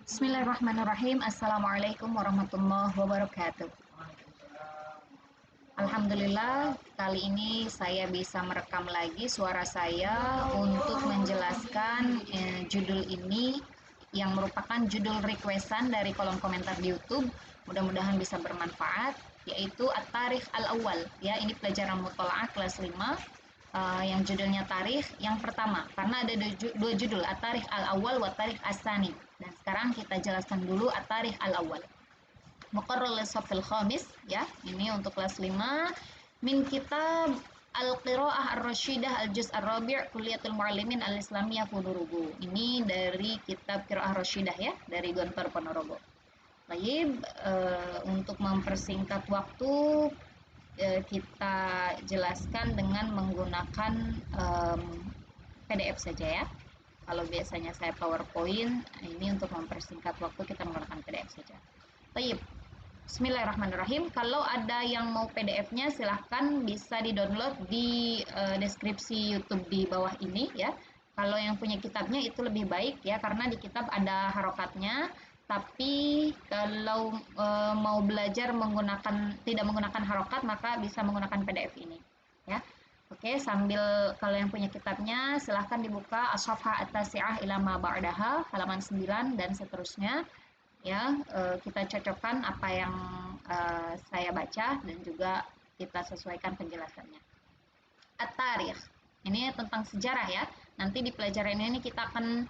Bismillahirrahmanirrahim. Assalamualaikum warahmatullahi wabarakatuh. Alhamdulillah, kali ini saya bisa merekam lagi suara saya untuk menjelaskan judul ini yang merupakan judul requestan dari kolom komentar di YouTube. Mudah-mudahan bisa bermanfaat, yaitu At-Tarikh Al-Awwal. Ya, ini pelajaran mutola'ah kelas 5 yang judulnya tarikh yang pertama, karena ada dua judul, At-Tarikh Al-Awwal wa Tarikh As-Sani. Dan sekarang kita jelaskan dulu At-Tarikh Al-Awwal. Muqarrar lis-shaffil khamis, ya. Ini untuk kelas 5 min kitab Al-Qiraah Ar-Rasyidah Al-Juz' Ar-Rabi' Kulliyatul Muallimin Al-Islamiyah Ponorogo. Ini dari kitab Qiraah Rasyidah, ya, dari Gontor Ponorogo. Baik, untuk mempersingkat waktu, kita jelaskan dengan menggunakan PDF saja, ya. Kalau biasanya saya PowerPoint, ini untuk mempersingkat waktu kita menggunakan PDF saja. Baik, Bismillahirrahmanirrahim. Kalau ada yang mau PDF-nya, silahkan bisa di-download di deskripsi YouTube di bawah ini, ya. Kalau yang punya kitabnya itu lebih baik, ya, karena di kitab ada harokatnya. Tapi kalau mau belajar tidak menggunakan harokat, maka bisa menggunakan PDF ini, ya. Oke, sambil kalau yang punya kitabnya silahkan dibuka as-safhah at-tasi'ah ila ma ba'daha, halaman 9 dan seterusnya, ya. Kita cocokkan apa yang saya baca dan juga kita sesuaikan penjelasannya. At-Tarikh, ini tentang sejarah, ya. Nanti di pelajaran ini kita akan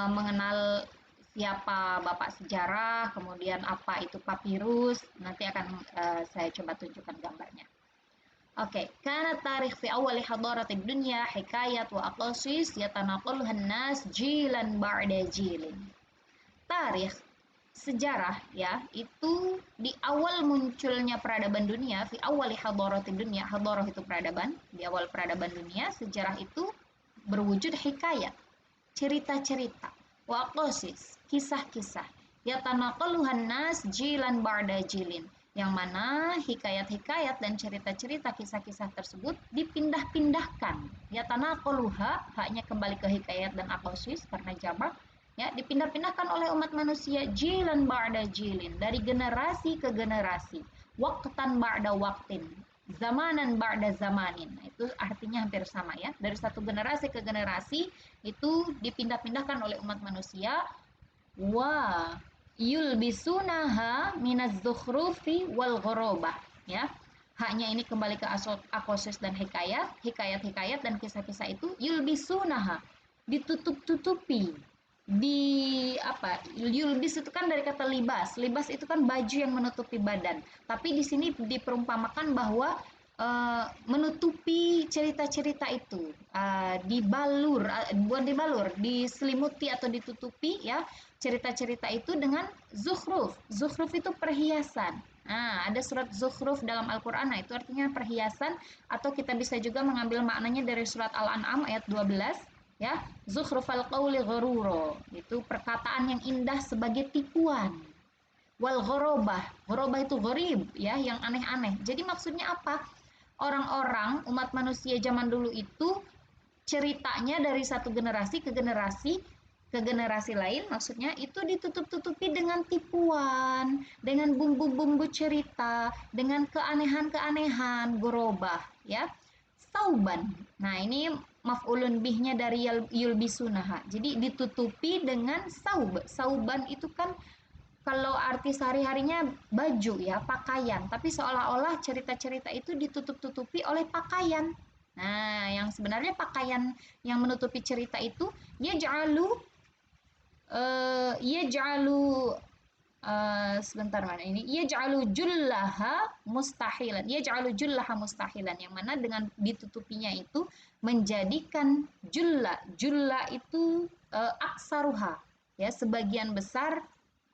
mengenal siapa bapak sejarah, kemudian apa itu papirus, nanti akan saya coba tunjukkan gambarnya. Oke, karena tarikh fi awali hadaratid dunya hikayat wa aqasis yatanaqaluha an-nas jilan ba'da jilin. Tarikh, sejarah, ya, itu di awal munculnya peradaban dunia, fi awali hadaratid dunya, hadarah itu peradaban, di awal peradaban dunia, sejarah itu berwujud hikayat, cerita-cerita, wa aqasis, kisah-kisah, yatanaqaluhan nas jilan ba'da jilin, yang mana hikayat-hikayat dan cerita-cerita kisah-kisah tersebut dipindah-pindahkan. Yatanaqaluha, haknya kembali ke hikayat dan aqasis karena jamak, ya, dipindah-pindahkan oleh umat manusia jilan ba'da jilin, dari generasi ke generasi, waqtan ba'da waqtin, zamanan ba'da zamanin. Nah, itu artinya hampir sama, ya. Dari satu generasi ke generasi itu dipindah-pindahkan oleh umat manusia. Wa yulbisunaha minaz zukhrufi wal ghorobah, ya. Haknya ini kembali ke akosis dan hikayat, hikayat-hikayat dan kisah-kisah itu yulbisunaha, ditutup-tutupi, yulbis itu kan dari kata libas. Libas itu kan baju yang menutupi badan, tapi di sini diperumpamakan bahwa menutupi cerita-cerita itu, dibalur, bukan dibalur, diselimuti atau ditutupi, ya, cerita-cerita itu dengan zukhruf. Zukhruf itu perhiasan. Nah, ada surat zukhruf dalam Al-Quran, nah itu artinya perhiasan, atau kita bisa juga mengambil maknanya dari surat Al-An'am ayat 12, ya, zukhrufal qawli ghururo, itu perkataan yang indah sebagai tipuan. Wal ghorobah, ghorobah itu gharib, ya, yang aneh-aneh. Jadi maksudnya apa? Orang-orang umat manusia zaman dulu itu ceritanya dari satu generasi ke generasi lain, maksudnya itu ditutup-tutupi dengan tipuan, dengan bumbu-bumbu cerita, dengan keanehan-keanehan, gorobah, ya. Sauban. Nah, ini maf'ulun bihnya dari yulbisunaha. Jadi ditutupi dengan saub. Sauban itu kan kalau arti sehari-harinya baju, ya, pakaian, tapi seolah-olah cerita-cerita itu ditutup-tutupi oleh pakaian. Nah, yang sebenarnya pakaian yang menutupi cerita itu yaj'alu yaj'alu sebentar, mana ini? Yaj'alu jullaha mustahilan. Yaj'alu jullaha mustahilan, yang mana dengan ditutupinya itu menjadikan julla itu aksaruha, ya, sebagian besar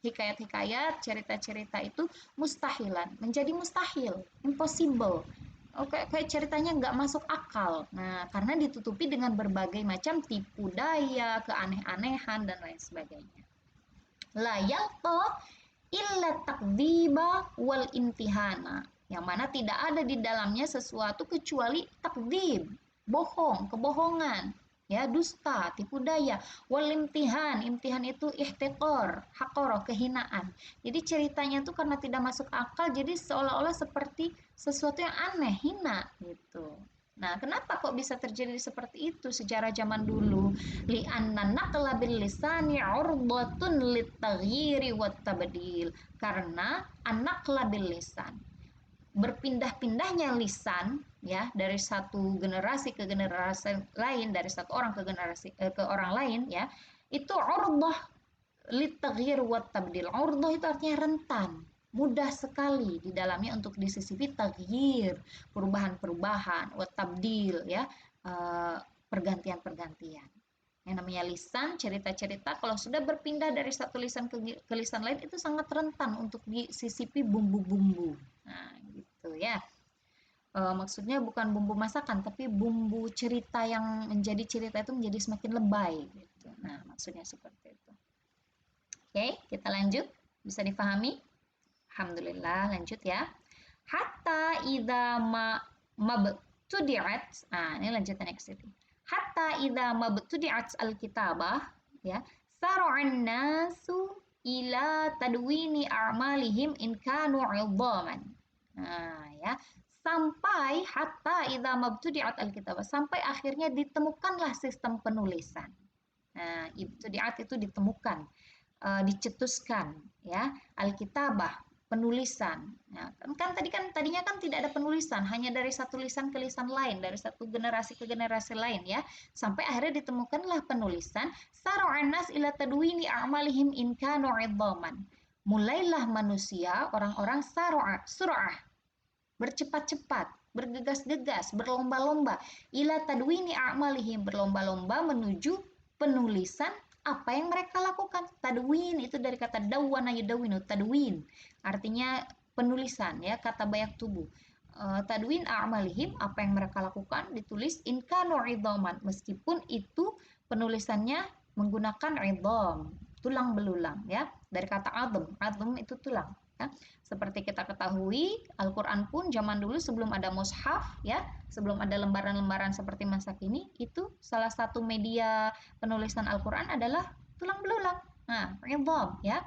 hikayat-hikayat, cerita-cerita itu mustahilan, menjadi mustahil, impossible. Oke, kayak ceritanya nggak masuk akal. Nah, karena ditutupi dengan berbagai macam tipu daya, keaneh-anehan dan lain sebagainya. La yalqa illa takdziba wal intihana, yang mana tidak ada di dalamnya sesuatu kecuali takdzib, bohong, kebohongan, ya, dusta, tipu daya. Wal imtihan, imtihan itu ihtiqor, hakoro, kehinaan. Jadi ceritanya tuh karena tidak masuk akal, jadi seolah-olah seperti sesuatu yang aneh, hina gitu. Nah, kenapa kok bisa terjadi seperti itu sejarah zaman dulu? Li'anna naqla bil lisani urbatun litaghyiri wat tabdil. Karena anak bil lisan, berpindah-pindahnya lisan ya dari satu generasi ke generasi lain, dari satu orang ke generasi ke orang lain ya, itu urdah litaghyir wat tabdil. Urdah itu artinya rentan, mudah sekali di dalamnya untuk disisipi taghyir, perubahan-perubahan, wat tabdil ya, pergantian-pergantian. Yang namanya lisan, cerita-cerita kalau sudah berpindah dari satu lisan ke lisan lain itu sangat rentan untuk disisipi bumbu-bumbu. Nah, gitu ya. Maksudnya bukan bumbu masakan, tapi bumbu cerita yang menjadi cerita itu menjadi semakin lebay gitu. Nah, maksudnya seperti itu. Oke, kita lanjut. Bisa difahami? Alhamdulillah, lanjut ya. Hatta idza mabtudi'at. Nah, ini lanjutannya ke situ. Hatta idza mabtudi'at al-kitabah ya, sar'an nasu ila tadwini a'malihim in kanu 'idhaman. Nah, ya. Sampai hatta idza mabtudi'at al-kitabah, sampai akhirnya ditemukanlah sistem penulisan. Nah, ibtudi'at itu ditemukan, dicetuskan ya, alkitabah, penulisan. Nah, tadinya kan tidak ada penulisan, hanya dari satu lisan ke lisan lain, dari satu generasi ke generasi lain ya, sampai akhirnya ditemukanlah penulisan. Sara'an nas ila tadwini a'malihim in kanu 'idhaman. Mulailah manusia, orang-orang sur'ah, bercepat-cepat, bergegas-gegas, berlomba-lomba, ila tadwini a'malihim, berlomba-lomba menuju penulisan apa yang mereka lakukan. Tadwin itu dari kata dawana yudawinu, tadwin artinya penulisan ya, kata bayak tubuh. Tadwin a'malihim, apa yang mereka lakukan ditulis, in kanu idhaman, meskipun itu penulisannya menggunakan idham, tulang belulang ya, dari kata adem itu tulang ya. Seperti kita ketahui, Al-Quran pun zaman dulu sebelum ada mushaf ya, sebelum ada lembaran-lembaran seperti masa kini, itu salah satu media penulisan Al-Quran adalah tulang belulang. Nah, idham ya.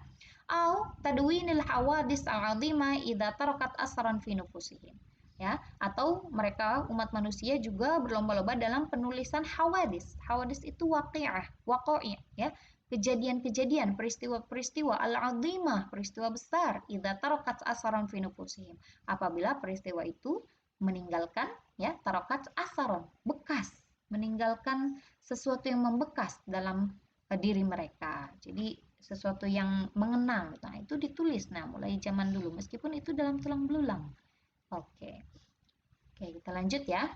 Au tadwinil hawadis al-azimah idza tarakat asran fi nufusihim. Ya, atau mereka umat manusia juga berlomba-lomba dalam penulisan hawadis. Hawadis itu waqi'ah, waqa'i' ya, kejadian-kejadian, peristiwa-peristiwa al-azimah, peristiwa besar, idza tarakat asaran fi nufusihim. Apabila peristiwa itu meninggalkan ya, tarakat asaron, bekas, meninggalkan sesuatu yang membekas dalam diri mereka. Jadi sesuatu yang mengenang. Nah, itu ditulis. Nah, mulai zaman dulu meskipun itu dalam tulang belulang. Oke. Oke, kita lanjut ya.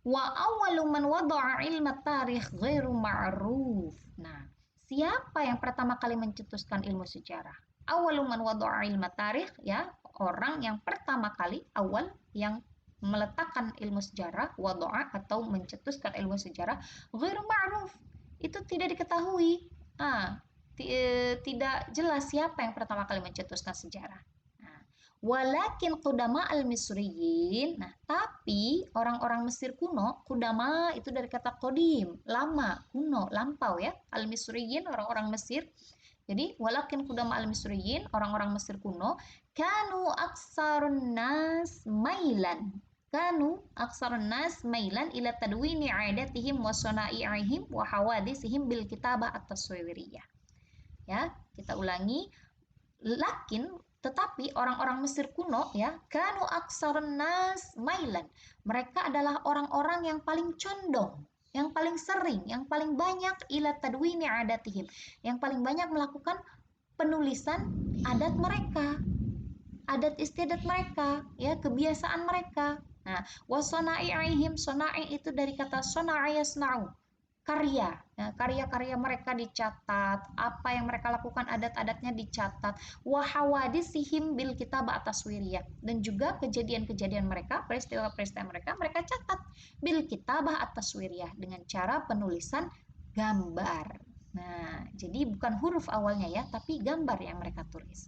Wa awwalu man wada'a ilma tarikh ghairu ma'ruf. Nah, siapa yang pertama kali mencetuskan ilmu sejarah? Awwalu man wada'a ilma tarikh ya, orang yang pertama kali awal yang meletakkan ilmu sejarah, wada'a atau mencetuskan ilmu sejarah, ghairu ma'ruf. Itu tidak diketahui. Tidak jelas siapa yang pertama kali mencetuskan sejarah. Walakin qudama al-Misriyin. Nah, tapi orang-orang Mesir kuno, qudama itu dari kata qadim, lama, kuno, lampau ya. Al-Misriyin, orang-orang Mesir. Jadi, walakin qudama al-Misriyin, orang-orang Mesir kuno, kanu aksarun nas mailan. Kanu aksarun nas mailan ila tadwini aidatihim wa sana'i'ihim wa hawadisihim bil kitabah at-taswiriyah. Ya, kita ulangi. Tetapi orang-orang Mesir kuno ya, kanu aksarun nas mailan. Mereka adalah orang-orang yang paling condong, yang paling sering, yang paling banyak ila tadwini adatihim, yang paling banyak melakukan penulisan adat mereka, adat istiadat mereka, ya, kebiasaan mereka. Nah, wasana'i'ihim, sana'i itu dari kata sana'a yasna'u, karya. Nah, karya-karya mereka dicatat, apa yang mereka lakukan adat-adatnya dicatat. Wahawadisihim bil kitabah ataswiriyah, dan juga kejadian-kejadian mereka, peristiwa-peristiwa mereka catat bil kitabah ataswiriyah dengan cara penulisan gambar. Nah, jadi bukan huruf awalnya ya, tapi gambar yang mereka tulis.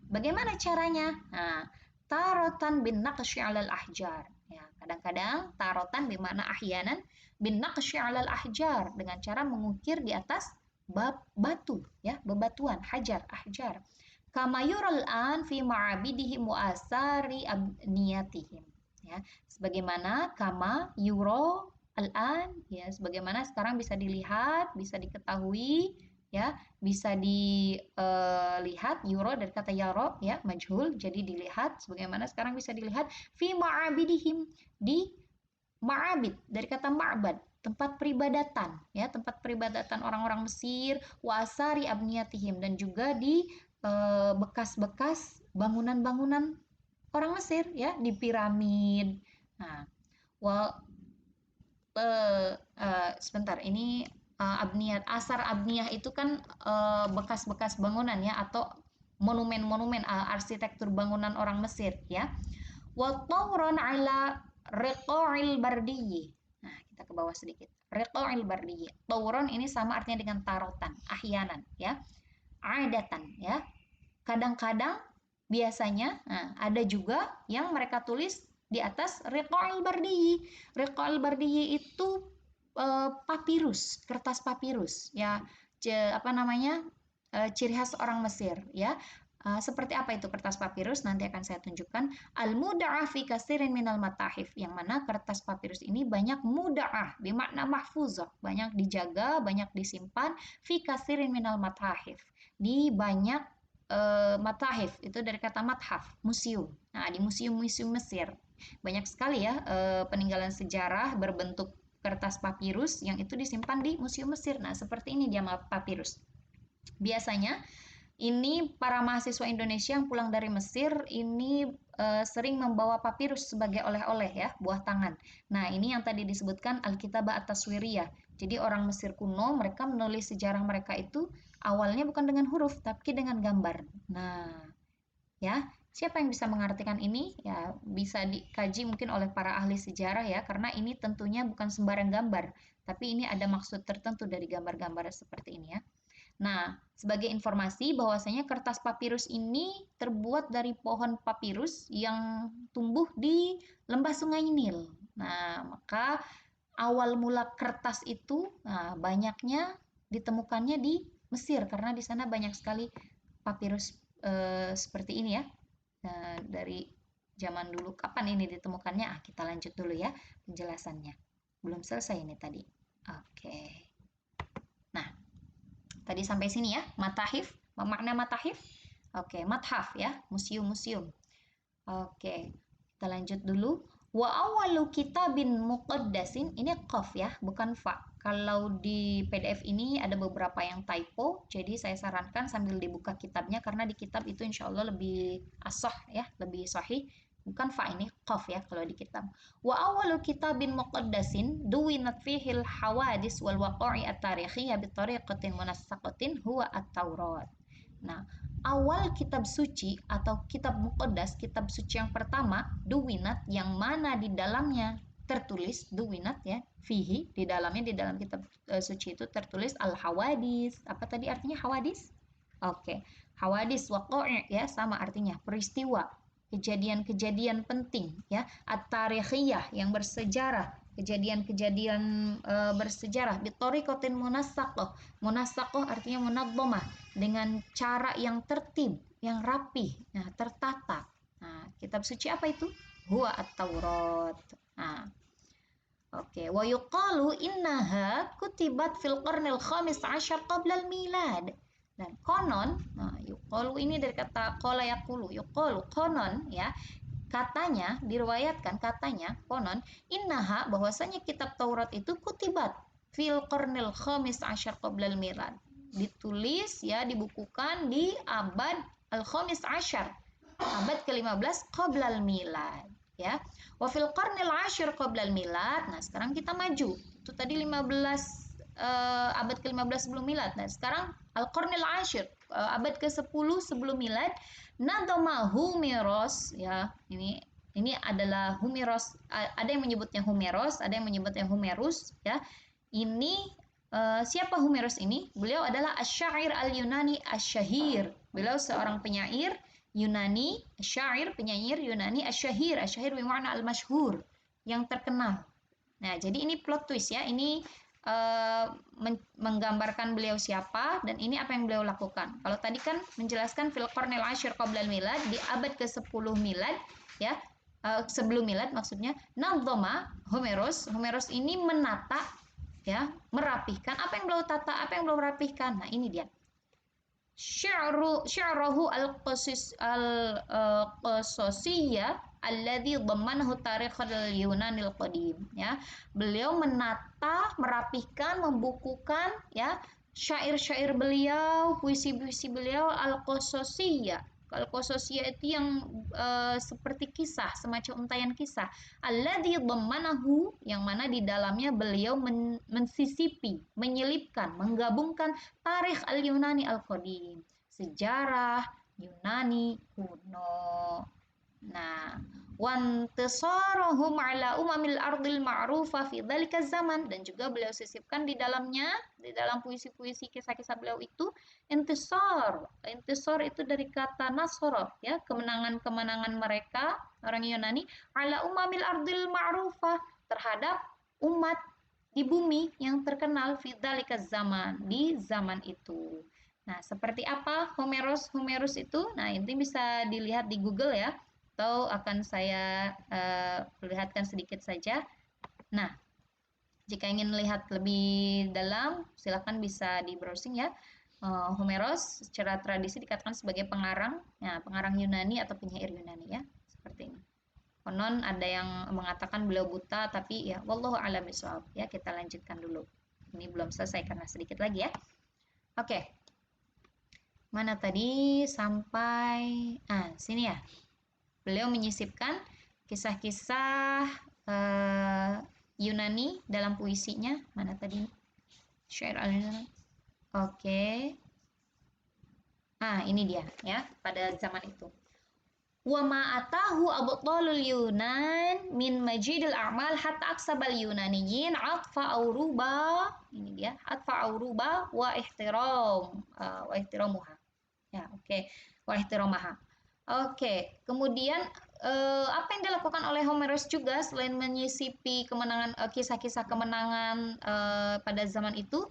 Bagaimana caranya? Nah, tarotan bin naqsyi 'alal ahjar. Ya, Kadang-kadang tarotan bermakna ahyanan bin naqsy 'alal ahjar, dengan cara mengukir di atas batu ya, bebatuan, hajar, ahjar. Kama yural an fi ma'abidihim wa asari abniyatihim. Ya, sebagaimana kama yuro al-an ya, sebagaimana sekarang bisa dilihat, bisa diketahui ya, bisa dilihat euro dari kata yaro ya, majhul, jadi dilihat sebagaimana sekarang bisa dilihat fi ma'abidihim, di ma'abid dari kata ma'bad, tempat peribadatan ya, tempat peribadatan orang-orang Mesir, wasari abniyatihim, dan juga di bekas-bekas bangunan-bangunan orang Mesir ya, di piramid. Nah, wal sebentar, ini abniyah, asar abniyah itu kan bekas-bekas bangunan ya, atau monumen-monumen arsitektur bangunan orang Mesir ya. Wa tawran ala riqa'il bardiyyi. Nah, kita ke bawah sedikit. Riqa'il bardiyyi. Tawran ini sama artinya dengan tarotan, ahyanan ya. Adatan ya. Kadang-kadang, biasanya, nah, ada juga yang mereka tulis di atas riqa'il bardiyyi. Riqa'il bardiyyi itu papirus, kertas papirus ya, apa namanya, ciri khas orang Mesir ya. Seperti apa itu kertas papirus? Nanti akan saya tunjukkan. Al-muda'ah fi kasirin minal matahif, yang mana kertas papirus ini banyak muda'ah, bermakna mahfuzah, banyak dijaga, banyak disimpan, fi kasirin minal matahif, di banyak matahif, itu dari kata mathaf, museum. Nah, di museum-museum Mesir banyak sekali ya peninggalan sejarah berbentuk kertas papirus yang itu disimpan di museum Mesir. Nah, seperti ini dia papirus. Biasanya ini para mahasiswa Indonesia yang pulang dari Mesir ini sering membawa papirus sebagai oleh-oleh ya, buah tangan. Nah, ini yang tadi disebutkan Alkitabah At-Taswiriyah. Jadi orang Mesir kuno mereka menulis sejarah mereka itu awalnya bukan dengan huruf tapi dengan gambar. Nah, ya, siapa yang bisa mengartikan ini? Ya, bisa dikaji mungkin oleh para ahli sejarah ya, karena ini tentunya bukan sembarang gambar, tapi ini ada maksud tertentu dari gambar-gambar seperti ini ya. Nah, sebagai informasi bahwasanya kertas papirus ini terbuat dari pohon papirus yang tumbuh di lembah Sungai Nil. Nah, maka awal mula kertas itu banyaknya ditemukannya di Mesir karena di sana banyak sekali papirus seperti ini ya. Dari zaman dulu kapan ini ditemukannya? Kita lanjut dulu ya penjelasannya. Belum selesai ini tadi. Oke. Nah, tadi sampai sini ya, matahif, makna matahif. Oke, mathaf ya, museum-museum. Oke, kita lanjut dulu. Wa awalu kitabin muqaddasin, ini qaf ya, bukan fa. Kalau di PDF ini ada beberapa yang typo, jadi saya sarankan sambil dibuka kitabnya karena di kitab itu insya Allah lebih asah ya, lebih sahih. Bukan fa, ini qaf ya kalau di kitab. Wa awalu kitabin muqaddasin duwinat fihil hawadis wal waqa'i at-tarikhiyya bi tariqatin munassaqatin huwa at-Taurat. Nah, awal kitab suci atau kitab muqaddas, kitab suci yang pertama, duwinat, yang mana di dalamnya tertulis, duwinat ya, fihi, di dalamnya, di dalam kitab suci itu tertulis al-hawadis. Apa tadi artinya hawadis? Oke, hawadis waqa'i ya, sama artinya peristiwa, kejadian-kejadian penting ya, at-tarikhiyah, yang bersejarah, kejadian-kejadian bersejarah, bitoriqatin munassaqah. Munassaqah artinya munazzamah, dengan cara yang tertib, yang rapih, nah, tertata. Nah, kitab suci apa itu? Huwa at-Taurat. Nah, oke. Wa yuqalu innaha kutibat fil qarnil khamis asyar qabla al-milad. Dan konon, nah, yuqalu ini dari kata qala yaqulu, yuqalu konon ya, katanya, diriwayatkan katanya, konon, innaha, bahwasanya kitab Taurat itu kutibat fil qarnil khamis asyar qabla al-milad, ditulis ya, dibukukan di abad al-khamis asyar, abad ke-15 qabla al-milad ya. Wa fil qarnil asyir qabla al-milad. Nah, sekarang kita maju. Itu tadi 15 abad ke-15 sebelum milad. Nah, sekarang al-qarnil asyir, abad ke-10 sebelum milad, nadama Humeros ya. Ini adalah Humeros, ada yang menyebutnya Humeros, ada yang menyebutnya Humerus ya. Ini siapa Humeros ini? Beliau adalah asy-syair al-Yunani asy-syahir. Beliau seorang penyair Yunani, syair, penyair Yunani, asyahir, asyahir bermakna al-masyhur, yang terkenal. Nah, jadi ini plot twist ya. Ini menggambarkan beliau siapa dan ini apa yang beliau lakukan. Kalau tadi kan menjelaskan fil qarnil ashir qabla milad, di abad ke-10 milad ya, sebelum milad maksudnya, nadhama Homeros ini menata ya, merapihkan. Apa yang beliau tata, apa yang beliau rapihkan? Nah, ini dia. Sya'rahu al-qasasiyya alladhi dhammanahu tarikh al-Yunanil qadim ya. Beliau menata, merapihkan, membukukan ya syair-syair beliau, puisi-puisi beliau al-qasasiyya. Al-qasasiyya itu yang seperti kisah, semacam untayan kisah. Alladhi dhammanahu, yang mana di dalamnya beliau mensisipi, menyelipkan, menggabungkan tarikh al-Yunani al-qadim, sejarah Yunani kuno. Nah, wantasarahum ala umamil ardil ma'rufa fi dzalika zaman, dan juga beliau sisipkan di dalamnya, di dalam puisi-puisi kisah-kisah beliau itu intisar. Intisar itu dari kata nasara ya, kemenangan-kemenangan mereka orang Yunani ala umamil ardil ma'rufa, terhadap umat di bumi yang terkenal fi dzalika zaman, di zaman itu. Nah, seperti apa Homeros itu? Nah, ini bisa dilihat di Google ya, atau akan saya perlihatkan sedikit saja. Nah, jika ingin melihat lebih dalam, silakan bisa di browsing ya. Homeros secara tradisi dikatakan sebagai pengarang, ya, pengarang Yunani atau penyair Yunani ya, seperti ini. Konon ada yang mengatakan beliau buta, tapi ya wallahu a'lam bishawab ya. Kita lanjutkan dulu. Ini belum selesai karena sedikit lagi ya. Oke. Mana tadi sampai sini ya. Beliau menyisipkan kisah-kisah Yunani dalam puisinya. Mana tadi? Syair al-Yunani. Oke. Ini dia ya, pada zaman itu. Wa ma atahu abtalul Yunan min majidil a'mal hatta aksabal Yunaniyin atfa auruba. Ini dia, atfa auruba wa ihtiramuha. Ya, oke. Wa ihtiramaha. Oke, kemudian apa yang dilakukan oleh Homeros juga selain menyisipi kemenangan, kisah-kisah kemenangan pada zaman itu,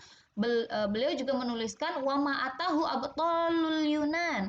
beliau juga menuliskan wama atahu abtalul Yunan.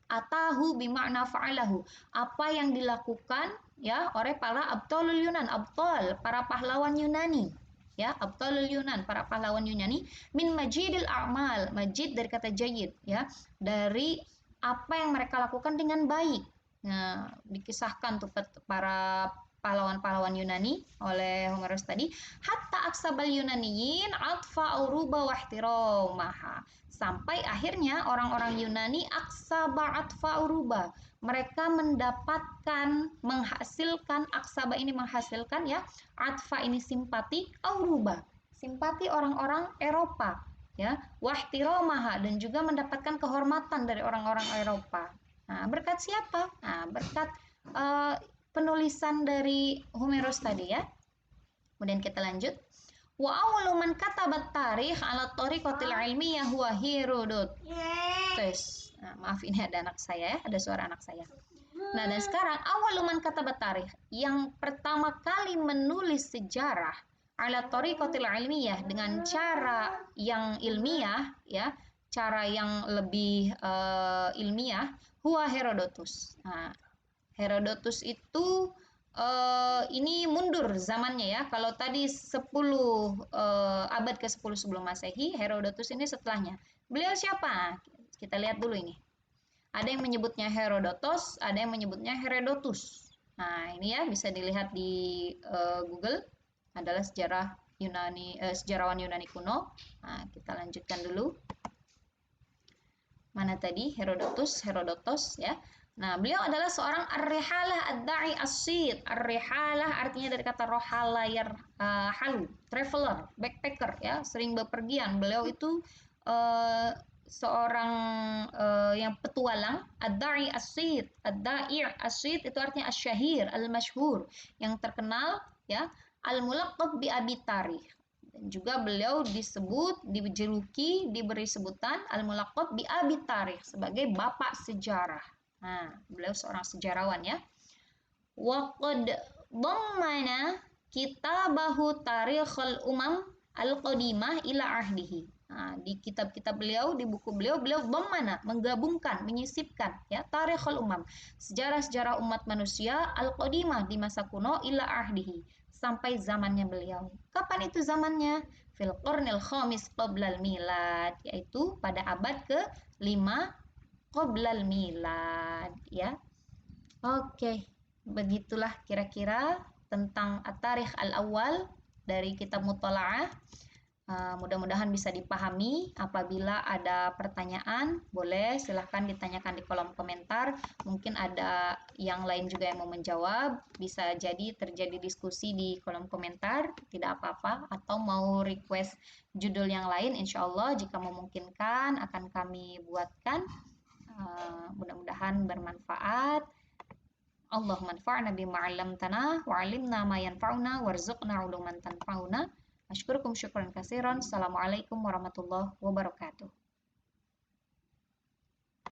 Atahu bimakna fa'alahu. Apa yang dilakukan ya oleh para abtalul Yunan, abtal, para pahlawan Yunani. Ya, abtalul Yunan, para pahlawan Yunani, min majidil a'mal. Majid dari kata jayid ya, dari apa yang mereka lakukan dengan baik. Nah, dikisahkan tuh para pahlawan-pahlawan Yunani oleh Homeros tadi. Hatta aksabal Yunaniyin atfa uruba wahtiromaha. Sampai akhirnya orang-orang Yunani aksaba atfa uruba. Mereka mendapatkan, menghasilkan, aksaba ini menghasilkan ya, atfa ini simpati, auruba. Simpati orang-orang Eropa. Ya, wahtiromaha, dan juga mendapatkan kehormatan dari orang-orang Eropa. Nah, berkat siapa? Nah, berkat penulisan dari Homeros tadi ya. Kemudian kita lanjut. Wa awwalu man katabat tarikh ala tariqatil ilmiyah huwa Herodotus. Nah, maaf, ini ada anak saya ya, ada suara anak saya. Nah, dan sekarang awwalu man katabat tarikh, yang pertama kali menulis sejarah ala tariqatil ilmiyah, dengan cara yang ilmiah ya, cara yang lebih ilmiah, huwa Herodotus. Nah, Herodotus itu ini mundur zamannya ya. Kalau tadi 10 abad ke-10 sebelum Masehi, Herodotus ini setelahnya. Beliau siapa? Kita lihat dulu ini. Ada yang menyebutnya Herodotos, ada yang menyebutnya Herodotus. Nah, ini ya bisa dilihat di Google. Adalah sejarah Yunani, sejarawan Yunani kuno. Nah, kita lanjutkan dulu. Mana tadi? Herodotos ya. Nah, beliau adalah seorang ar-rihalah ad-da'i as-sid. Ar-rihalah artinya dari kata rohala, halu, traveler, backpacker ya, sering bepergian. Beliau itu seorang yang petualang, ad-da'i as-sid. Ad-da'i as-sid itu artinya asy-syahir, al-masyhur, yang terkenal ya, al-mulaqab bi Abi Tarikh. Dan juga beliau disebut, dijuluki, diberi sebutan al-mulaqab bi Abi Tarikh, sebagai bapak sejarah. Nah, beliau seorang sejarawan ya. Waqad dhammana Kitabahu Tarikhul Umam Al-Qadimah ila ahdihi. Nah, di kitab-kitab beliau, di buku beliau, beliau menggabungkan, menyisipkan ya Tarikhul Umam, sejarah-sejarah umat manusia Al-Qadimah di masa kuno ila ahdihi, sampai zamannya beliau. Kapan itu zamannya? Fil Qurnil Khamis qoblal milad, yaitu pada abad ke-5 qoblal milad ya. Oke, begitulah kira-kira tentang At-Tarikh Al-Awwal dari kitab Muthala'ah. Mudah-mudahan bisa dipahami. Apabila ada pertanyaan, boleh silahkan ditanyakan di kolom komentar. Mungkin ada yang lain juga yang mau menjawab. Bisa jadi terjadi diskusi di kolom komentar, tidak apa-apa. Atau mau request judul yang lain, insya Allah jika memungkinkan akan kami buatkan. Mudah-mudahan bermanfaat. Allahumma anfa'na bima 'allamtana wa 'allimna ma yanfa'una warzuqna 'uluman tanfa'una. Asykurukum syukran katsiran. Assalamualaikum warahmatullahi wabarakatuh.